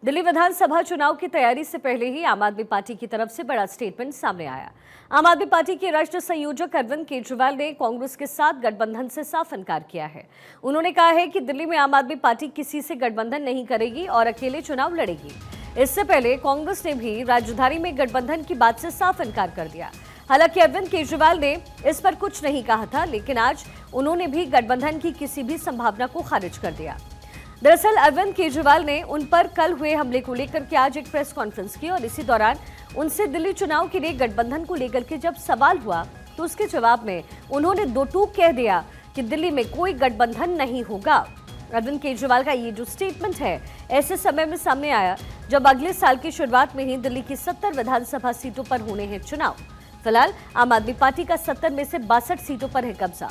दिल्ली विधानसभा चुनाव की तैयारी से पहले ही आम आदमी पार्टी की तरफ से बड़ा स्टेटमेंट सामने आया। आम आदमी पार्टी के राष्ट्रीय संयोजक अरविंद केजरीवाल ने कांग्रेस के साथ गठबंधन से साफ इनकार किया है। उन्होंने कहा है कि दिल्ली में आम आदमी पार्टी किसी से गठबंधन नहीं करेगी और अकेले चुनाव लड़ेगी। इससे पहले कांग्रेस ने भी राजधानी में गठबंधन की बात से साफ इनकार कर दिया। हालांकि अरविंद केजरीवाल ने इस पर कुछ नहीं कहा था, लेकिन आज उन्होंने भी गठबंधन की किसी भी संभावना को खारिज कर दिया। दरअसल अरविंद केजरीवाल ने उन पर कल हुए हमले को लेकर के आज एक प्रेस कॉन्फ्रेंस की और इसी दौरान उनसे दिल्ली चुनाव के लिए गठबंधन को लेकर के जब सवाल हुआ तो उसके जवाब में उन्होंने दो टूक कह दिया कि दिल्ली में कोई गठबंधन नहीं होगा। अरविंद केजरीवाल का ये जो स्टेटमेंट है ऐसे समय में सामने आया जब अगले साल की शुरुआत में ही दिल्ली की 70 विधानसभा सीटों पर होने हैं चुनाव। फिलहाल आम आदमी पार्टी का 70 में से 62 सीटों पर है कब्जा।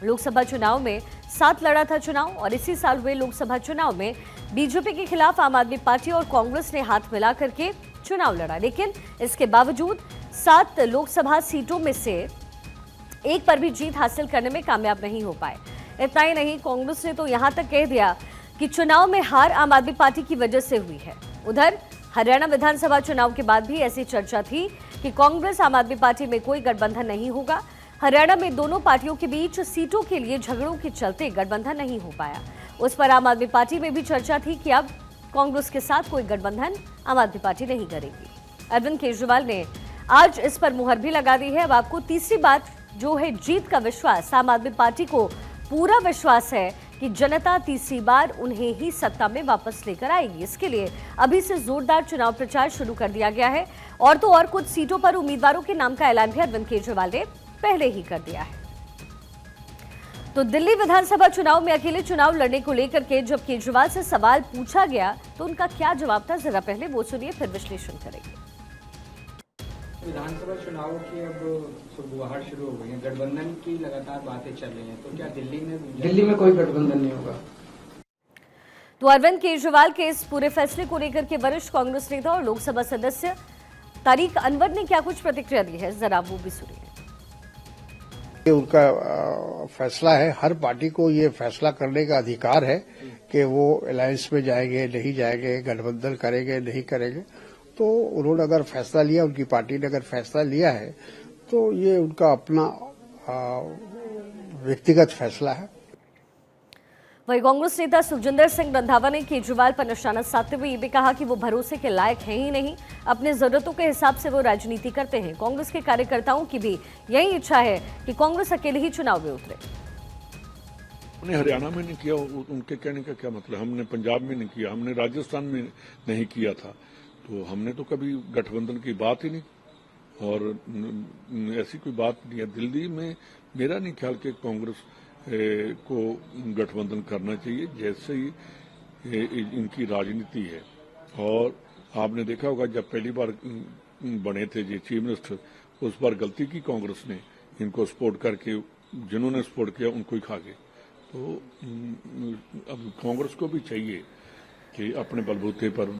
लोकसभा चुनाव में 7 लड़ा था चुनाव और इसी साल हुए लोकसभा चुनाव में बीजेपी के खिलाफ आम आदमी पार्टी और कांग्रेस ने हाथ मिला करके चुनाव लड़ा, लेकिन इसके बावजूद 7 लोकसभा सीटों में से एक पर भी जीत हासिल करने में कामयाब नहीं हो पाए। इतना ही नहीं, कांग्रेस ने तो यहां तक कह दिया कि चुनाव में हार आम आदमी पार्टी की वजह से हुई है। उधर हरियाणा विधानसभा चुनाव के बाद भी ऐसी चर्चा थी कि कांग्रेस आम आदमी पार्टी में कोई गठबंधन नहीं होगा। हरियाणा में दोनों पार्टियों के बीच सीटों के लिए झगड़ों के चलते गठबंधन नहीं हो पाया। उस पर आम आदमी पार्टी में भी चर्चा थी कि अब कांग्रेस के साथ कोई गठबंधन आम आदमी पार्टी नहीं करेगी। अरविंद केजरीवाल ने आज इस पर मुहर भी लगा दी है। अब आपको तीसरी बात जो है जीत का विश्वास। आम आदमी पार्टी को पूरा विश्वास है कि जनता तीसरी बार उन्हें ही सत्ता में वापस लेकर आएगी। इसके लिए अभी से जोरदार चुनाव प्रचार शुरू कर दिया गया है और तो और कुछ सीटों पर उम्मीदवारों के नाम का ऐलान भी अरविंद केजरीवाल ने पहले ही कर दिया है। तो दिल्ली विधानसभा चुनाव में अकेले चुनाव लड़ने को लेकर के जब केजरीवाल से सवाल पूछा गया तो उनका क्या जवाब था, जरा पहले वो सुनिए फिर विश्लेषण करेंगे। विधानसभा चुनाव की अब सुगबुगाहट शुरू हो गई है, गठबंधन की लगातार बातें चल रही हैं, तो क्या दिल्ली में कोई गठबंधन नहीं होगा? तो अरविंद केजरीवाल के इस पूरे फैसले को लेकर के वरिष्ठ कांग्रेस नेता और लोकसभा सदस्य तारिक अनवर ने क्या कुछ प्रतिक्रिया दी है, जरा वो भी सुनिए। उनका फैसला है, हर पार्टी को ये फैसला करने का अधिकार है कि वो अलायंस में जाएंगे नहीं जाएंगे, गठबंधन करेंगे नहीं करेंगे। तो उन्होंने अगर फैसला लिया, उनकी पार्टी ने अगर फैसला लिया है तो ये उनका अपना व्यक्तिगत फैसला है। वहीं कांग्रेस नेता सुखजिंदर सिंह रंधावा ने केजरीवाल पर निशाना साधते हुए ये भी कहा कि वो भरोसे के लायक हैं ही नहीं, अपने जरूरतों के हिसाब से वो राजनीति करते हैं। कांग्रेस के कार्यकर्ताओं की भी यही इच्छा है कि कांग्रेस अकेले ही चुनाव में उतरे। हमने हरियाणा में नहीं किया, उनके कहने का क्या मतलब? हमने पंजाब में नहीं किया, हमने राजस्थान में नहीं किया था, तो हमने तो कभी गठबंधन की बात ही नहीं और ऐसी कोई बात नहीं है। दिल्ली में मेरा नहीं ख्याल कि कांग्रेस को गठबंधन करना चाहिए, जैसे ही इनकी राजनीति है। और आपने देखा होगा जब पहली बार बने थे जी चीफ मिनिस्टर, उस बार गलती की कांग्रेस ने, इनको सपोर्ट करके, जिन्होंने सपोर्ट किया उनको ही खा गए। तो अब कांग्रेस को भी चाहिए कि अपने बलबूते पर।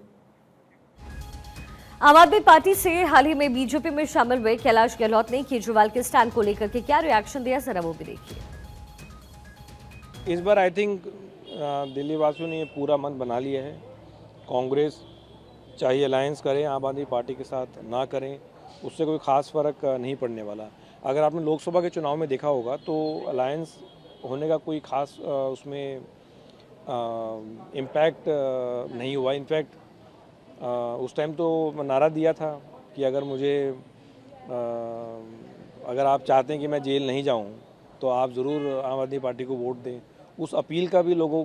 आम आदमी पार्टी से हाल ही में बीजेपी में शामिल हुए कैलाश गहलोत ने केजरीवाल के स्टैंड को लेकर के क्या रिएक्शन दिया, जरा वो भी देखिए। इस बार आई थिंक दिल्ली वासियों ने पूरा मन बना लिया है। कांग्रेस चाहे अलायंस करें आम आदमी पार्टी के साथ ना करें, उससे कोई ख़ास फ़र्क नहीं पड़ने वाला। अगर आपने लोकसभा के चुनाव में देखा होगा तो अलायंस होने का कोई ख़ास उसमें इम्पैक्ट नहीं हुआ। इनफैक्ट उस टाइम तो नारा दिया था कि अगर आप चाहते हैं कि मैं जेल नहीं जाऊं तो आप ज़रूर आम आदमी पार्टी को वोट दें। उस अपील का भी लोगों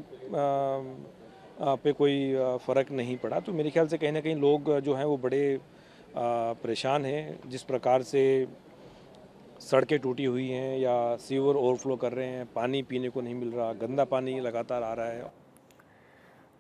पे कोई फ़र्क नहीं पड़ा। तो मेरे ख्याल से कहीं ना कहीं लोग जो हैं वो बड़े परेशान हैं। जिस प्रकार से सड़कें टूटी हुई हैं या सीवर ओवरफ्लो कर रहे हैं, पानी पीने को नहीं मिल रहा, गंदा पानी लगातार आ रहा है।